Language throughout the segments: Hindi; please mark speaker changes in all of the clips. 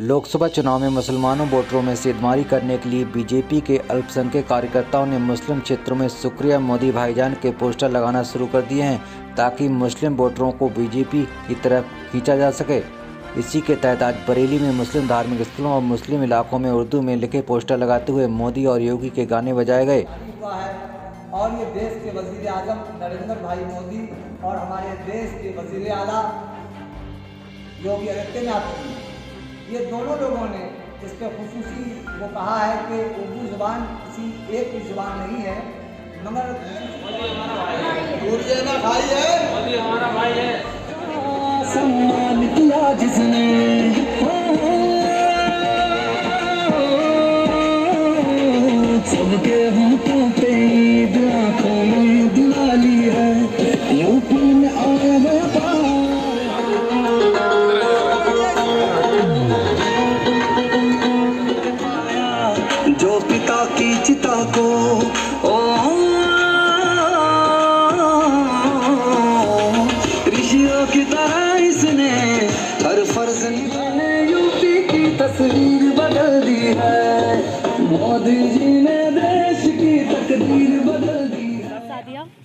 Speaker 1: लोकसभा चुनाव में मुसलमानों वोटरों में सेंधमारी करने के लिए बीजेपी के अल्पसंख्यक कार्यकर्ताओं ने मुस्लिम क्षेत्रों में शुक्रिया मोदी भाईजान के पोस्टर लगाना शुरू कर दिए हैं ताकि मुस्लिम वोटरों को बीजेपी की तरफ खींचा जा सके। इसी के तहत आज बरेली में मुस्लिम धार्मिक स्थलों और मुस्लिम इलाकों में उर्दू में लिखे पोस्टर लगाते हुए मोदी और योगी के गाने बजाए गए।
Speaker 2: और ये देश के वजीर आजम नरेंद्र भाई मोदी और हमारे देश के वजीर आला योगी आदित्यनाथ जी, ये दोनों लोगों ने इस पर खुसूसी वो कहा है कि उर्दू ज़ुबान किसी एक की ज़ुबान नहीं है, मगर मोदी हमारा भाई है। सम्मान किया जिसने सबके होठों पे ईद आंखों में दिवाली है, यूपी में आया व्यापार जो पिता की चिता को ऋषियों की तरह इसने हर फर्ज निभाने यूपी की तस्वीर बदल दी है। मोदी जी ने देश की तकदीर बदल दी है।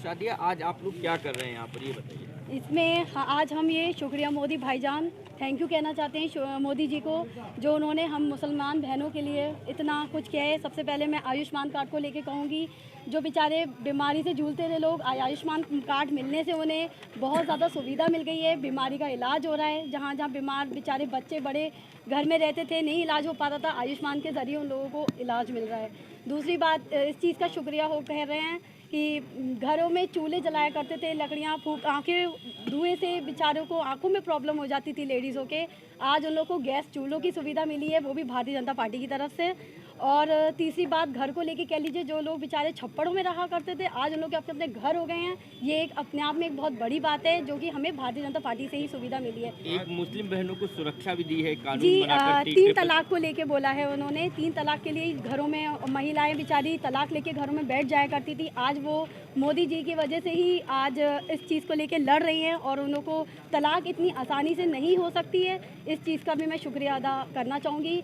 Speaker 3: शादिया, आज आप लोग क्या कर रहे हैं यहाँ पर, ये बताइए।
Speaker 4: इसमें आज हम ये शुक्रिया मोदी भाईजान थैंक यू कहना चाहते हैं मोदी जी को, जो उन्होंने हम मुसलमान बहनों के लिए इतना कुछ किया है। सबसे पहले मैं आयुष्मान कार्ड को लेके कहूँगी, जो बेचारे बीमारी से जूझते थे लोग, आयुष्मान कार्ड मिलने से उन्हें बहुत ज़्यादा सुविधा मिल गई है। बीमारी का इलाज हो रहा है, जहाँ जहाँ बीमार बेचारे बच्चे बड़े घर में रहते थे, नहीं इलाज हो पाता था, आयुष्मान के ज़रिए उन लोगों को इलाज मिल रहा है। दूसरी बात, इस चीज़ का शुक्रिया हो कह रहे हैं कि घरों में चूल्हे जलाया करते थे, लकड़ियाँ फूक, आंखें धुएं से बेचारों को आंखों में प्रॉब्लम हो जाती थी लेडीज़ों के। आज उन लोगों को गैस चूल्हों की सुविधा मिली है, वो भी भारतीय जनता पार्टी की तरफ से। और तीसरी बात, घर को लेके कह लीजिए, जो लोग बेचारे छप्पड़ों में रहा करते थे, आज उन लोग के अपने अपने घर हो गए हैं। ये एक अपने आप में एक बहुत बड़ी बात है, जो कि हमें भारतीय जनता पार्टी से ही सुविधा मिली है।
Speaker 3: एक मुस्लिम बहनों को सुरक्षा भी दी है कानून
Speaker 4: जी,
Speaker 3: बनाकर
Speaker 4: 3 तलाक को लेके बोला है उन्होंने। 3 तलाक के लिए घरों में महिलाएं बेचारी तलाक लेके घरों में बैठ जाया करती थी, आज वो मोदी जी की वजह से ही आज इस चीज़ को लेके लड़ रही हैं और उन लोगों को तलाक इतनी आसानी से नहीं हो सकती है। इस चीज़ का भी मैं शुक्रिया अदा करना चाहूँगी।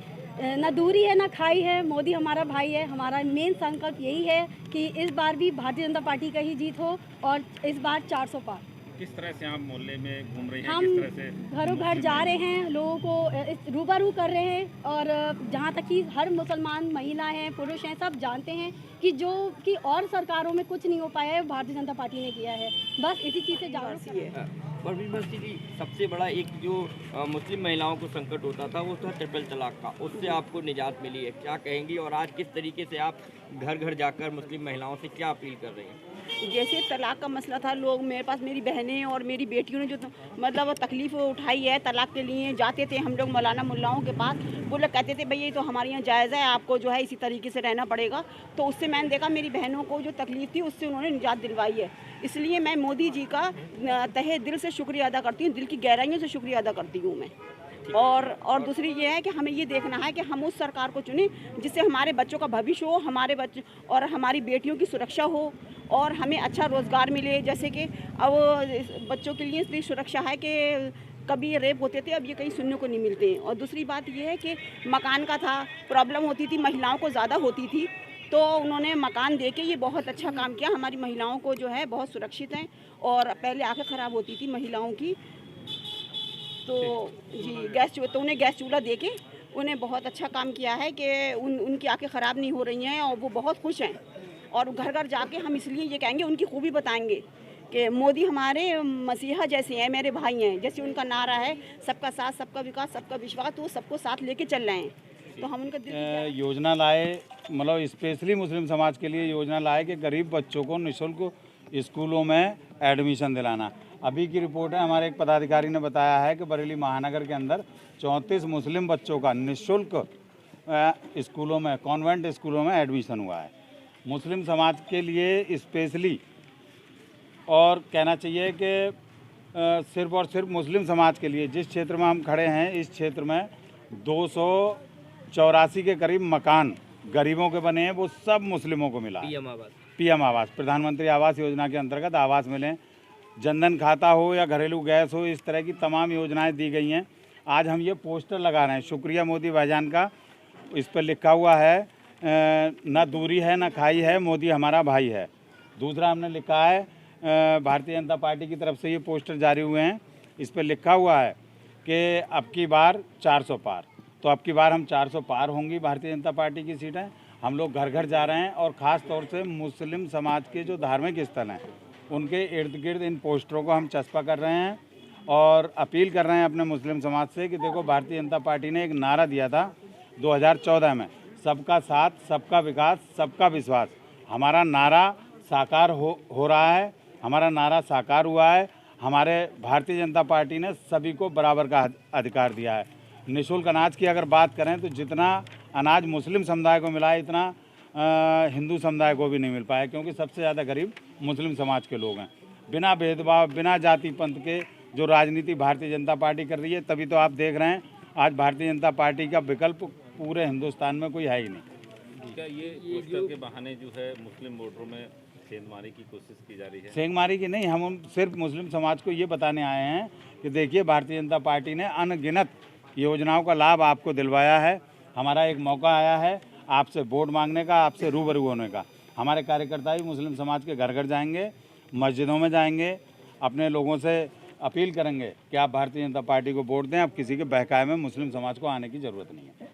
Speaker 4: ना दूरी है ना खाई है, मोदी हमारा भाई है। हमारा मेन संकल्प यही है कि इस बार भी भारतीय जनता पार्टी का ही जीत हो और इस बार 400 पार।
Speaker 5: किस तरह से आप मोहल्ले में घूम रहे हैं,
Speaker 4: हम
Speaker 5: किस तरह से
Speaker 4: घरों घर जा रहे हैं, लोगों को रूबरू कर रहे हैं, और जहाँ तक कि हर मुसलमान महिलाएं हैं, पुरुष हैं, सब जानते हैं कि जो कि और सरकारों में कुछ नहीं हो पाया है, भारतीय जनता पार्टी ने किया है। बस इसी चीज़ से जागरूक है।
Speaker 3: परवीन बस्ती जी, सबसे बड़ा एक जो मुस्लिम महिलाओं को संकट होता था वो था ट्रिपल तलाक का, उससे आपको निजात मिली है, क्या कहेंगी? और आज किस तरीके से आप घर घर जाकर मुस्लिम महिलाओं से क्या अपील कर रहे हैं?
Speaker 6: जैसे तलाक का मसला था, लोग मेरे पास, मेरी बहनें और मेरी बेटियों ने जो मतलब तकलीफ़ उठाई है तलाक के लिए, जाते थे हम लोग मौलाना मुल्लाओं के पास, वो लोग कहते थे भाई ये तो हमारे यहाँ जायज़ है, आपको जो है इसी तरीके से रहना पड़ेगा। तो उससे मैंने देखा मेरी बहनों को जो तकलीफ़ थी उससे उन्होंने निजात दिलवाई है। इसलिए मैं मोदी जी का तहे दिल से शुक्रिया अदा करती हूँ, दिल की गहराइयों से शुक्रिया अदा करती हूँ मैं। और दूसरी ये है कि हमें ये देखना है कि हम उस सरकार को चुनें जिससे हमारे बच्चों का भविष्य हो, हमारे बच्चे और हमारी बेटियों की सुरक्षा हो और हमें अच्छा रोज़गार मिले। जैसे कि अब बच्चों के लिए इसलिए सुरक्षा है कि कभी ये रेप होते थे, अब ये कहीं सुनने को नहीं मिलते हैं। और दूसरी बात ये है कि मकान का था, प्रॉब्लम होती थी, महिलाओं को ज़्यादा होती थी, तो उन्होंने मकान देके ये बहुत अच्छा काम किया। हमारी महिलाओं को जो है बहुत सुरक्षित हैं, और पहले आंखें ख़राब होती थी महिलाओं की, तो जी उन्हें गैस चूल्हा देके उन्हें बहुत अच्छा काम किया है कि उनकी आंखें ख़राब नहीं हो रही हैं और वो बहुत खुश हैं। और घर घर जाके हम इसलिए ये कहेंगे, उनकी खूबी बताएंगे कि मोदी हमारे मसीहा जैसे हैं, मेरे भाई हैं। जैसे उनका नारा है सबका साथ, सबका विकास, सबका विश्वास, तो वो सबको साथ लेके चल रहे हैं। तो हम उनका
Speaker 5: योजना लाए, मतलब स्पेशली मुस्लिम समाज के लिए योजना लाए कि गरीब बच्चों को निःशुल्क स्कूलों में एडमिशन दिलाना। अभी की रिपोर्ट है, हमारे एक पदाधिकारी ने बताया है कि बरेली महानगर के अंदर 34 मुस्लिम बच्चों का निःशुल्क स्कूलों में, कॉन्वेंट स्कूलों में एडमिशन हुआ है। मुस्लिम समाज के लिए स्पेशली, और कहना चाहिए कि सिर्फ और सिर्फ मुस्लिम समाज के लिए, जिस क्षेत्र में हम खड़े हैं इस क्षेत्र में 284 के करीब मकान गरीबों के बने हैं, वो सब मुस्लिमों को मिला। पीएम आवास, प्रधानमंत्री आवास योजना के अंतर्गत आवास मिले। जनधन खाता हो या घरेलू गैस हो, इस तरह की तमाम योजनाएं दी गई हैं। आज हम ये पोस्टर लगा रहे हैं शुक्रिया मोदी भाईजान का। इस पर लिखा हुआ है ना दूरी है ना खाई है, मोदी हमारा भाई है। दूसरा हमने लिखा है भारतीय जनता पार्टी की तरफ से ये पोस्टर जारी हुए हैं, इस पर लिखा हुआ है कि अब की बार 400 पार। तो अब की बार हम 400 पार होंगी भारतीय जनता पार्टी की सीटें। हम लोग घर घर जा रहे हैं और ख़ास तौर से मुस्लिम समाज के जो धार्मिक स्थल हैं उनके इर्द गिर्द इन पोस्टरों को हम चस्पा कर रहे हैं और अपील कर रहे हैं अपने मुस्लिम समाज से कि देखो, भारतीय जनता पार्टी ने एक नारा दिया था 2014 में, सबका साथ, सबका विकास, सबका विश्वास। हमारा नारा साकार हो रहा है, हमारा नारा साकार हुआ है। हमारे भारतीय जनता पार्टी ने सभी को बराबर का अधिकार दिया है। निःशुल्क अनाज की अगर बात करें तो जितना अनाज मुस्लिम समुदाय को मिला है इतना हिंदू समुदाय को भी नहीं मिल पाया, क्योंकि सबसे ज़्यादा गरीब मुस्लिम समाज के लोग हैं। बिना भेदभाव, बिना जाति पंथ के जो राजनीति भारतीय जनता पार्टी कर रही है, तभी तो आप देख रहे हैं आज भारतीय जनता पार्टी का विकल्प पूरे हिंदुस्तान में कोई है ही नहीं।
Speaker 7: क्या ये पोस्टर के बहाने जो है मुस्लिम वोटरों में सेंधमारी की कोशिश की जा रही है?
Speaker 5: सेंधमारी की नहीं, हम सिर्फ मुस्लिम समाज को ये बताने आए हैं कि देखिए, भारतीय जनता पार्टी ने अनगिनत योजनाओं का लाभ आपको दिलवाया है। हमारा एक मौका आया है आपसे वोट मांगने का, आपसे रूबरू होने का। हमारे कार्यकर्ता भी मुस्लिम समाज के घर घर जाएंगे, मस्जिदों में जाएंगे, अपने लोगों से अपील करेंगे कि आप भारतीय जनता पार्टी को वोट दें। अब किसी के बहकावे में मुस्लिम समाज को आने की ज़रूरत नहीं है।